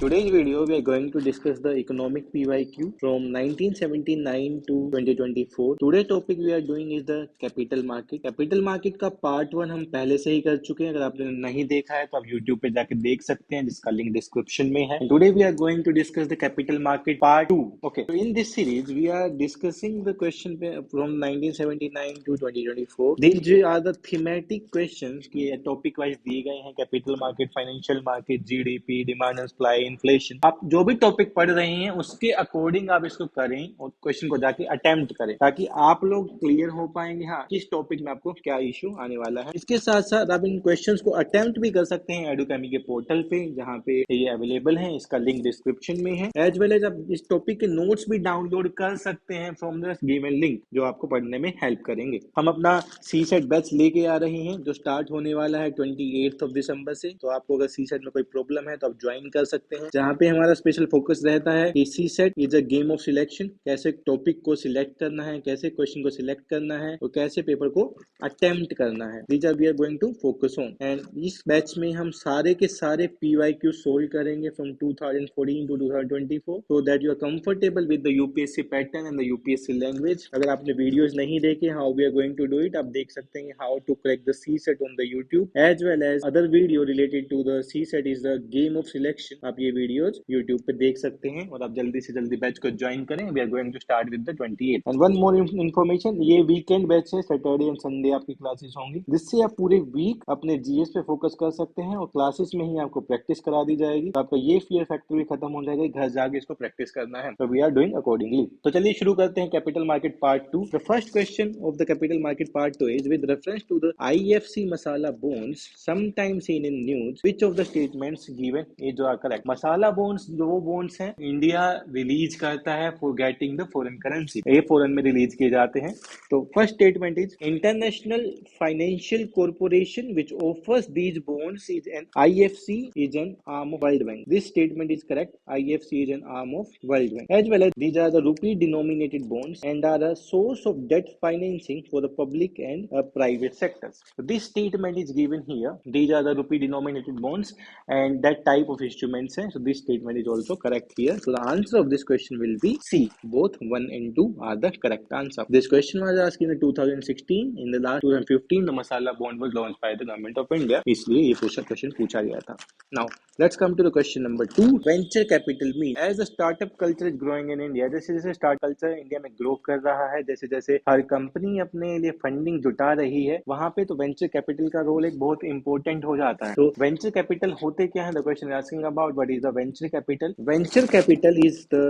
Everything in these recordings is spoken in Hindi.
today's video, we are going to discuss the economic PYQ from 1979 to 2024. Today's topic we are doing is the capital market. Capital market का पार्ट 1 हम पहले से ही कर चुके हैं. अगर आपने नहीं देखा है तो आप YouTube पे जाके देख सकते हैं, जिसका लिंक डिस्क्रिप्शन में है. Today we are going to discuss the capital market part 2. Okay, so in this series we are discussing the question from 1979 to 2024. These are the thematic questions कि टॉपिक वाइज दिए गए हैं. Capital market, financial market, GDP, demand and supply, inflation. आप जो भी टॉपिक पढ़ रहे हैं उसके अकॉर्डिंग आप इसको करें और क्वेश्चन को जाके अटेम्प्ट करें, ताकि आप लोग क्लियर हो पाएंगे हाँ किस टॉपिक में आपको क्या इश्यू आने वाला है. इसके साथ साथ आप इन क्वेश्चंस को अटेम्प्ट भी कर सकते हैं एडुकेमी के पोर्टल पे, जहाँ पे ये अवेलेबल है. इसका लिंक डिस्क्रिप्शन में है. एज वेल एज आप इस टॉपिक के नोट्स भी डाउनलोड कर सकते हैं फ्रॉम द गिवन लिंक, जो आपको पढ़ने में हेल्प करेंगे. हम अपना सी सेट बैच लेके आ रहे हैं, जो स्टार्ट होने वाला है 28 दिसंबर से. तो आपको अगर सी सेट में कोई प्रॉब्लम है तो आप ज्वाइन कर सकते हैं, जहाँ पे हमारा स्पेशल फोकस रहता है कि CSAT is a game of selection. कैसे टॉपिक को सिलेक्ट करना है, कैसे क्वेश्चन को सिलेक्ट करना है और कैसे पेपर को अटेम्प्ट करना है. These are we are going to focus on. And इस बैच में हम सारे के सारे PYQ सोल्व करेंगे from 2014 to 2024, so that you are comfortable with the UPSC pattern and the UPSC language. अगर आपने वीडियोस नहीं देखे how we are going to do it, आप देख सकते हैं how to crack the CSAT on the YouTube, as well as other video related to the CSAT is the game of selection. आप ये वीडियोस यूट्यूब पे देख सकते हैं और आप जल्दी से जल्दी बैच को ज्वाइन करें. We are going to start with the 28. And one more information, ये वीकेंड बैच है, सैटरडे एंड संडे आपकी क्लासेस होंगी, जिससे आप पूरे वीक अपने जीएस पे फोकस कर सकते हैं और क्लासेस में ही आपको प्रैक्टिस करा दी जाएगी. तो आपका ये फियर फैक्टर भी खत्म हो जाएगा, घर जाके इसको प्रैक्टिस करना है. तो वी आर डूइंग अकॉर्डिंगली. तो चलिए शुरू करते हैं capital market part 2. The first question of the capital market part 2 is with reference to the IFC masala bonds sometimes seen in news, which of the statements given is are correct. Masala bonds जो वो bonds हैं इंडिया रिलीज करता है for getting the foreign currency. ये फॉरेन में रिलीज किए जाते हैं. तो first statement is international financial corporation which offers these bonds is an IFC is an arm of World Bank. This statement is correct. IFC is an arm of World Bank. As well as these are the rupee denominated bonds and are a source of debt financing for the public and private sectors. So this statement is given here. These are the rupee denominated bonds and that type of instruments. So this statement is also correct here. So the answer of this question will be C. Both 1 and 2 are the correct answer. This question was asked in 2016. In the last 2015, the masala bond was launched by the government of India. इसलिए ये क्वेश्चन पूछा गया था. Now let's come to the question number 2. Venture capital means as the startup culture is growing in India. जैसे जैसे स्टार्ट कल्चर इंडिया में ग्रो कर रहा है, जैसे जैसे हर कंपनी अपने लिए फंडिंग जुटा रही है, वहां पे तो वेंचर कैपिटल का रोल एक बहुत इंपॉर्टेंट हो जाता है. तो वेंचर कैपिटल होते क्या है? The question asking about what is the venture capital. Venture capital is the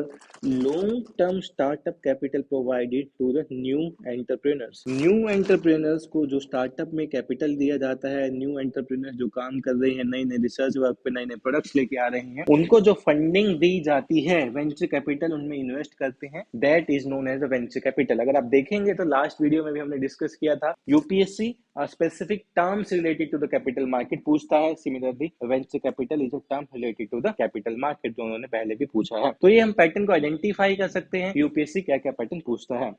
long term startup capital provided to the new entrepreneurs. New entrepreneurs को जो स्टार्टअप में कैपिटल दिया जाता है, न्यू एंटरप्रेन्योर्स जो काम कर रहे हैं, नए नए रिसर्च वर्क पे नए नए प्रोडक्ट्स लेके आ रहे हैं, उनको जो फंडिंग दी जाती है वेंचर कैपिटल उनमें इन्वेस्ट करते हैं, that is known as a venture capital. अगर आप देखेंगे तो लास्ट वीडियो में भी हमने डिस्कस किया था, UPSC specific terms related to the capital market पूछता है. Similarly venture capital is a term related to the capital market, जो उन्होंने पहले भी पूछा है. तो ये हम पैटर्न को आइडेंटिफाई कर सकते हैं यूपीएससी क्या क्या पैटर्न पूछता है.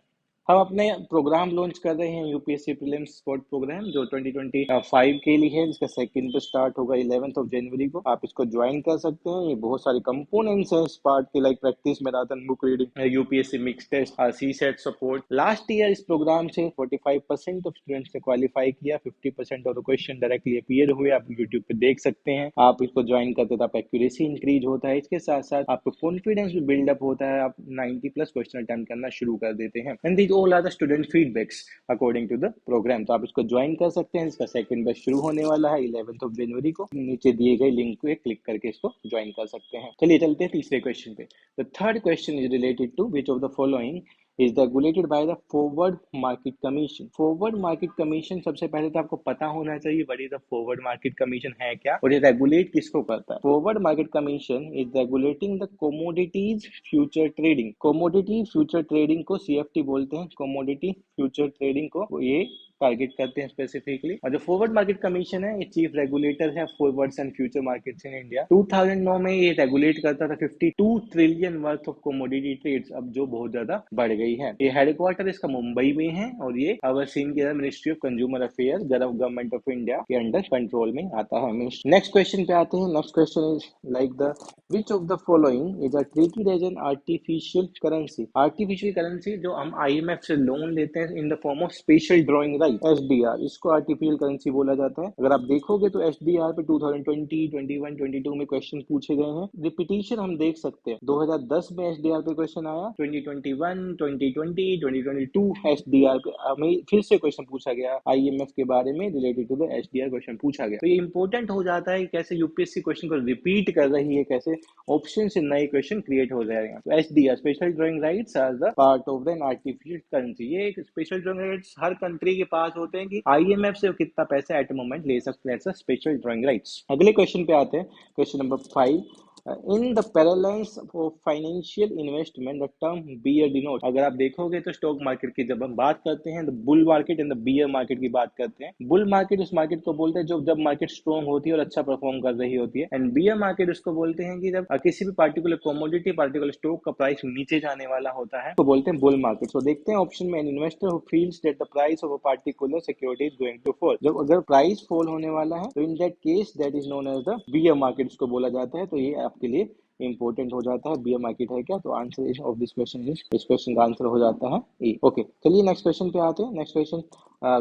हम अपने प्रोग्राम लॉन्च कर रहे हैं यूपीएससी प्रीलिम्स स्पॉट प्रोग्राम, जो 2025 के लिए है, जिसका सेकंड पे स्टार्ट होगा 11 जनवरी को. आप इसको ज्वाइन कर सकते हैं. ये बहुत सारे कंपोनेंट्स हैं इस पार्ट के, like practice marathon, book reading, UPSC mix test, CSAT support. Last year इस प्रोग्राम से 45% ऑफ स्टूडेंट्स ने क्वालिफाई किया, 50% of the question directly appear हुए. आप यूट्यूब पे देख सकते हैं. आप इसको ज्वाइन करते तो आप एक्यूरेसी इंक्रीज होता है, इसके साथ साथ आपको कॉन्फिडेंस भी बिल्डअप होता है. आप 90+ क्वेश्चन अटेम्प्ट करना शुरू कर देते हैं. And these all are the student feedbacks according to the program. तो आप इसको ज्वाइन कर सकते हैं. इसका सेकंड बैच शुरू होने वाला है 11 जनवरी को. नीचे दिए गए लिंक पे क्लिक करके इसको ज्वाइन कर सकते हैं. चलिए चलते हैं तीसरे क्वेश्चन पे. The third question is related to which of the following is regulated by the Forward Market Commission. Forward Market Commission सबसे पहले तो आपको पता होना चाहिए what is the Forward Market Commission है क्या और ये रेगुलेट किसको करता है. Forward Market Commission is regulating the commodities future trading. Commodity future trading को CFT बोलते हैं. Commodity future trading को ये टारगेट करते हैं स्पेसिफिकली। और जो फॉरवर्ड मार्केट कमीशन है ये चीफ रेगुलेटर है forwards and future markets in India. 2009 में ये रेगुलेट करता था 52 trillion worth of commodity trades, अब जो बहुत ज्यादा बढ़ गई है। ये हेडक्वार्टर इसका मुंबई में है और ये ओवरसीन के ministry of consumer affair government of India के अंडर कंट्रोल में आता है। नेक्स्ट क्वेश्चन पे आते हैं। Next question is like the which of the following is treated as an artificial currency. Artificial currency जो हम आईएमएफ से लोन लेते हैं in the form of special drawing right, SDR, इसको आर्टिफिशियल करेंसी बोला जाता है। अगर आप देखोगे तो एसडीआर पे 2020, 21, 22 में क्वेश्चन पूछे गए हैं। रिपीटिशन हम देख सकते हैं, 2010 में एसडीआर पे क्वेश्चन आया, 2021, 2020, 2022 एसडीआर पे हमें फिर से क्वेश्चन पूछा गया आईएमएफ के बारे में related to the SDR question पूछा गया। तो ये इंपॉर्टेंट हो जाता है कैसे यूपीएससी क्वेश्चन को रिपीट कर रही है, कैसे ऑप्शन से नए क्वेश्चन क्रिएट हो जाएगा। तो SDR special drawing rights are the part of the artificial currency. ये एक स्पेशल ड्रॉइंग राइट्स हर कंट्री के पास होते हैं कि आईएमएफ से कितना पैसा एट मोमेंट ले सकते हैं, स्पेशल ड्रॉइंग राइट्स। अगले क्वेश्चन पे आते हैं, question number 5। In the parallels of financial investment the term bear denote. अगर आप देखोगे तो स्टॉक मार्केट की जब हम बात करते हैं, the bull market and the bear market की बात करते हैं। बुल मार्केट उस मार्केट को बोलते हैं जब मार्केट स्ट्रॉन्ग होती है और अच्छा परफॉर्म कर रही होती है, एंड बियर मार्केट उसको बोलते हैं कि जब किसी भी पार्टिकुलर कमोडिटी, पार्टिकुलर स्टॉक का प्राइस नीचे जाने वाला होता है, तो बोलते हैं बुल मार्केट। तो देखते हैं ऑप्शन में, an investor who feels that the price of a particular security is going to fall. जब अगर प्राइस फॉल होने वाला है तो in that case that is known as the bear market इसको बोला जाता है। तो ये आपके लिए इंपॉर्टेंट हो जाता है। बियर मार्केट है क्या, तो answer of this question is, इस क्वेश्चन का आंसर हो जाता है ए। ओके, चलिए नेक्स्ट क्वेश्चन पे आते हैं। Next question,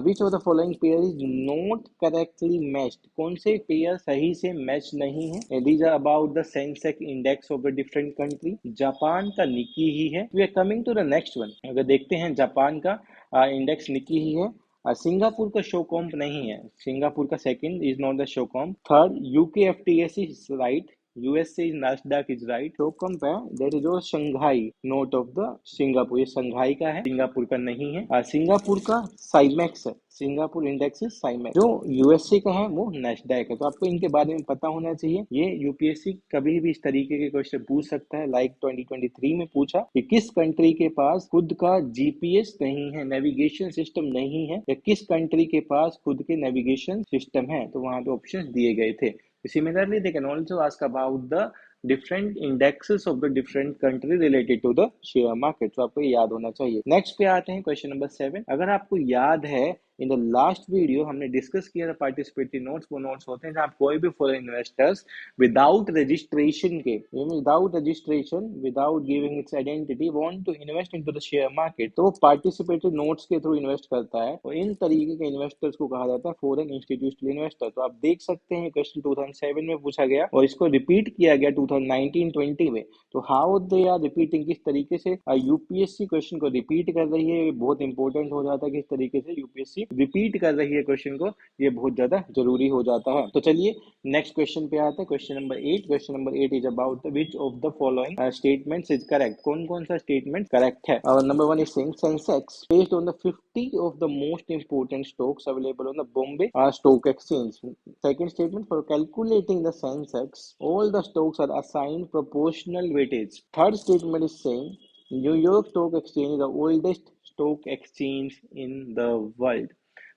which of the following pair is not correctly matched. कौन से पेयर सही से मैच नहीं है। These are about the Sensex index of the different country. Japan का निकी ही है। We are coming to the next one. अगर देखते हैं जापान का इंडेक्स निकी ही है। सिंगापुर का शो कॉम्प नहीं है, सिंगापुर का second is not the SHCOMP. Third UK FTS is right, USA is NASDAQ is right. SHCOMP है that is Shanghai, not of the Singapore, ये शंघाई का है, सिंगापुर का नहीं है। सिंगापुर का साइमेक्स है, सिंगापुर इंडेक्स इज साइमेक्स। जो यूएसए का है वो नैस्डैक है। तो आपको इनके बारे में पता होना चाहिए। ये यूपीएससी कभी भी इस तरीके के क्वेश्चन पूछ सकता है, लाइक 2023 में पूछा कि किस कंट्री के पास खुद का जीपीएस नहीं है, नेविगेशन सिस्टम नहीं है, या किस कंट्री के पास खुद के नेविगेशन सिस्टम है। तो वहां पे ऑप्शंस दिए गए थे। Similarly, they can also ask about the different indexes of the different country related to the share market। तो आपको ये याद होना चाहिए। नेक्स्ट पे आते हैं क्वेश्चन नंबर 7। अगर आपको याद है इन द लास्ट वीडियो हमने डिस्कस किया था पार्टिसिपेटरी नोट्स। वो नोट्स होते हैं जहाँ कोई भी फॉरेन इन्वेस्टर्स विदाउट रजिस्ट्रेशन के, without registration, without giving its identity want to invest into the share market, तो पार्टिसिपेटरी नोट्स के थ्रू इन्वेस्ट करता है। और इन तरीके के इन्वेस्टर्स को कहा जाता है फॉरेन इंस्टीट्यूशनल इन्वेस्टर। तो आप देख सकते हैं क्वेश्चन 2007 में पूछा गया और इसको रिपीट किया गया 2019-20 में। तो हाउ दे आर रिपीटिंग, किस तरीके से यूपीएससी क्वेश्चन को रिपीट कर रही है, बहुत इंपॉर्टेंट हो जाता है किस तरीके से यूपीएससी रिपीट कर रही है क्वेश्चन को, ये बहुत ज्यादा जरूरी हो जाता है। तो चलिए नेक्स्ट क्वेश्चन पे आते हैं, question number 8। Question number 8 is about which of the following statements is correct. कौन कौन सा स्टेटमेंट करेक्ट है। Number 1 is saying Sensex based on the 50 of the most important stocks available on the Bombay stock exchange. Second statement, for calculating the Sensex all the stocks are assigned proportional weightage. Third statement is saying New York Stock Exchange is the oldest stock exchange in the world.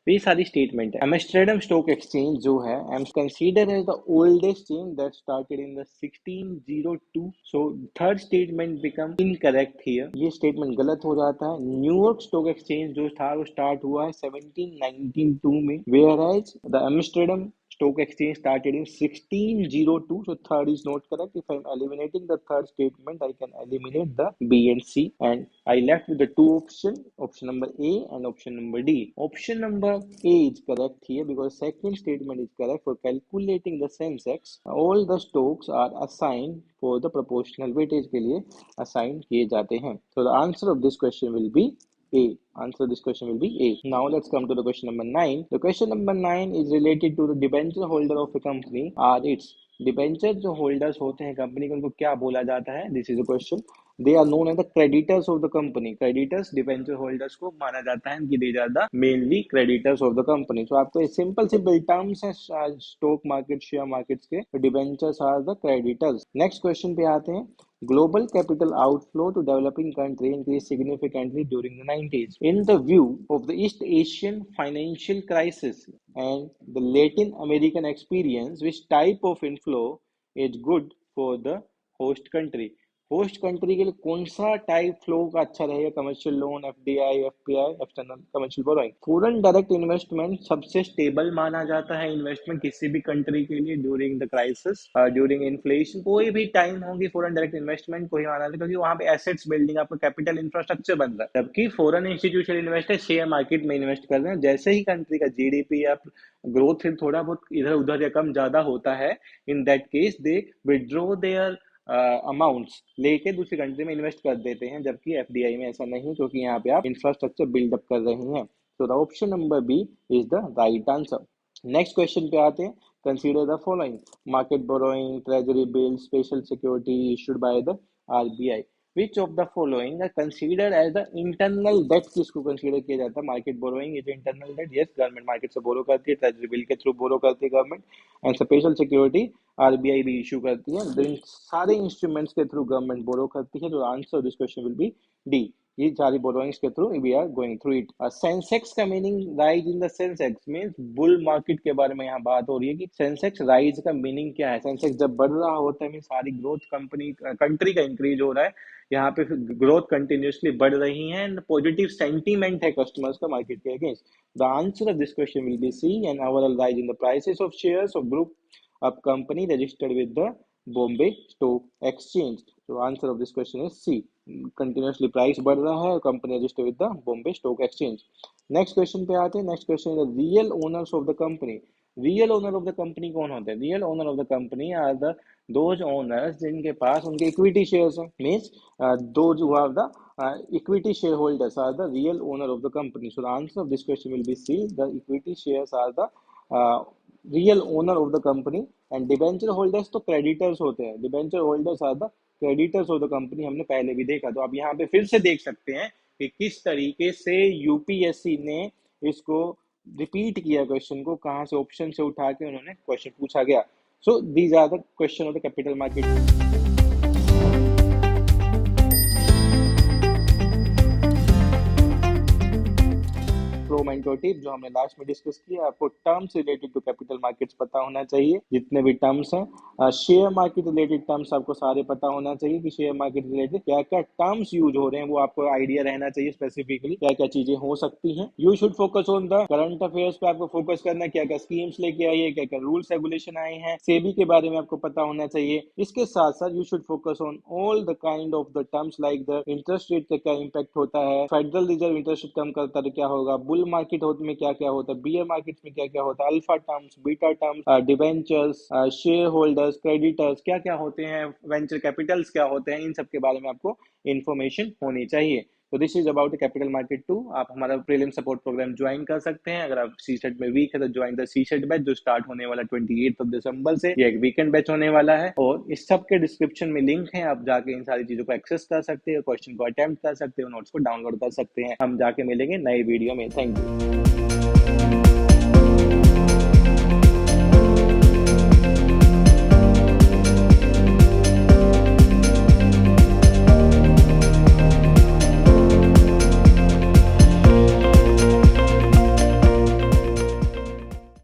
ये सारी स्टेटमेंट है। एम्स्टर्डम स्टॉक एक्सचेंज जो है consider as the oldest chain that started in the 1602। So third statement become incorrect here, ये स्टेटमेंट गलत हो जाता है। न्यूयॉर्क स्टॉक एक्सचेंज जो था वो स्टार्ट हुआ है 1792 में, where as the Amsterdam stock exchange started in 1602. So third is not correct. If I'm eliminating the third statement, I can eliminate the B and C, and I left with the two options, option number A and option number D. Option number A is correct here because second statement is correct. For calculating the Sensex, all the stocks are assigned for the proportional weightage के लिए assign किए जाते हैं। So the answer of this question will be A. Answer this question will be A. Now let's come to the question number 9. The question number 9 is related to the debenture holder of a company are its debenture जो holders होते हैं कंपनी के, उनको क्या बोला जाता है। This is a question they are known as the creditors of the company. Creditors debenture holders को माना जाता है कि they are the mainly creditors of the company. तो आपको सिंपल सिंपल टर्म्स है स्टॉक मार्केट शेयर मार्केट्स के, debentures are the creditors. Next question पे आते हैं। Global capital outflow to developing country increased significantly during the 90s. In the view of the East Asian financial crisis and the Latin American experience, which type of inflow is good for the host country? Host country के लिए कौन सा टाइप फ्लो का अच्छा रहेगा? Commercial loan, FDI, FPI, external commercial borrowing. Foreign direct investment सबसे स्टेबल माना जाता है इन्वेस्टमेंट किसी भी कंट्री के लिए during the crisis, during inflation, कोई भी टाइम होगी फॉरेन डायरेक्ट इन्वेस्टमेंट को ही माना जाता है, क्योंकि वहां पे एसेट्स बिल्डिंग, आपका कैपिटल इंफ्रास्ट्रक्चर बन रहा है। जबकि foreign institutional investor share market में इन्वेस्ट कर रहे हैं। जैसे ही कंट्री का जीडीपी या ग्रोथ रेट थोड़ा बहुत इधर उधर या कम ज्यादा होता है, in that case they withdraw their amounts लेके दूसरी कंट्री में इन्वेस्ट कर देते हैं। जबकि एफडीआई में ऐसा नहीं, क्योंकि यहाँ पे आप इंफ्रास्ट्रक्चर बिल्डअप कर रहे हैं। तो the option number B is the right answer. Next question पे आते हैं। Consider the following: market borrowing, treasury bill, special security issued by the RBI. Which of the following are considered as the internal debt? किसको कंसीडर किया जाता है? Market borrowing is internal debt. Yes, government market से बोरो करती है, ट्रेजरी बिल के थ्रू बोरो करती है government, and special security RBI भी इशू करती है। इन सारे इंस्ट्रूमेंट्स के थ्रू गवर्नमेंट बोरो करती है। तो answer this question will be D. ये सारी बोरोइंग्स के through we are going through it. Sensex का meaning rise in the Sensex means bull market के बारे में यहाँ बात हो रही है कि सेंसेक्स राइज का मीनिंग क्या है। सेंसेक्स जब बढ़ रहा होता है मीन सारी ग्रोथ कंट्री का इंक्रीज हो रहा है, यहाँ पे ग्रोथ कंटिन्यूसली बढ़ रही है एंड पॉजिटिव सेंटीमेंट है कस्टमर्स का मार्केट के against. The answer of this question will be C. And overall rise in the prices of shares of group of company registered with the Bombay Stock Exchange. So answer of this question is C. Continuously price बढ़ रहा है, company registered with the Bombay Stock Exchange. Next question पे आते हैं। Next question is the real owners of the company. Real owner of the company कौन होते हैं? Real owner of the company are the those owners जिनके पास उनके equity shares हैं। Means those who have the equity shareholders are the real owner of the company. So the answer of this question will be C. The equity shares are the real owner of the company. And debenture holders तो क्रेडिटर्स होते हैं। Debenture holders are the creditors of the company, हमने पहले भी देखा। तो आप यहाँ पे फिर से देख सकते हैं कि किस तरीके से यूपीएससी ने इसको रिपीट किया क्वेश्चन को, कहाँ से ऑप्शन से उठा के उन्होंने क्वेश्चन पूछा गया। So these are the question of the capital market. Mentor tip जो हमने लास्ट में डिस्कस किया, आपको terms related to capital markets पता होना चाहिए, जितने भी टर्म्स हैं। शेयर मार्केट रिलेटेड टर्म्स आपको सारे पता होना चाहिए कि शेयर मार्केट रिलेटेड क्या क्या टर्म्स यूज हो रहे हैं, वो आपको आइडिया रहना चाहिए स्पेसिफिकली क्या क्या चीजें हो सकती हैं। You should focus on the current affairs पे, आपको फोकस करना है क्या क्या स्कीम्स लेके आई है, क्या क्या रूल्स रेगुलेशन आए हैं, सेबी के बारे में आपको पता होना चाहिए। इसके साथ साथ you should focus on all the kind of the terms like the interest rate का क्या इम्पैक्ट होता है, फेडरल रिजर्व इंटरेस्ट रेट कम करता है तो क्या होगा, बुल मार्केट में क्या क्या होता है, बियर मार्केट में क्या क्या होता है, alpha terms, beta terms, debentures, share holders, creditors क्या क्या होते हैं, वेंचर कैपिटल्स क्या होते हैं, इन सब के बारे में आपको इन्फॉर्मेशन होनी चाहिए। तो this is about capital market 2। आप हमारा प्रीलिम सपोर्ट प्रोग्राम ज्वाइन कर सकते हैं। अगर आप सीसेट में वीक है तो ज्वाइन द सीसेट बैच जो स्टार्ट होने वाला 28 दिसंबर से। ये एक वीकेंड बैच होने वाला है और इस सब के डिस्क्रिप्शन में लिंक है, आप जाके इन सारी चीजों को एक्सेस कर सकते हैं, क्वेश्चन को अटेम्प्ट कर सकते हो, नोट्स को डाउनलोड कर सकते हैं। हम जाके मिलेंगे नई वीडियो में। Thank you.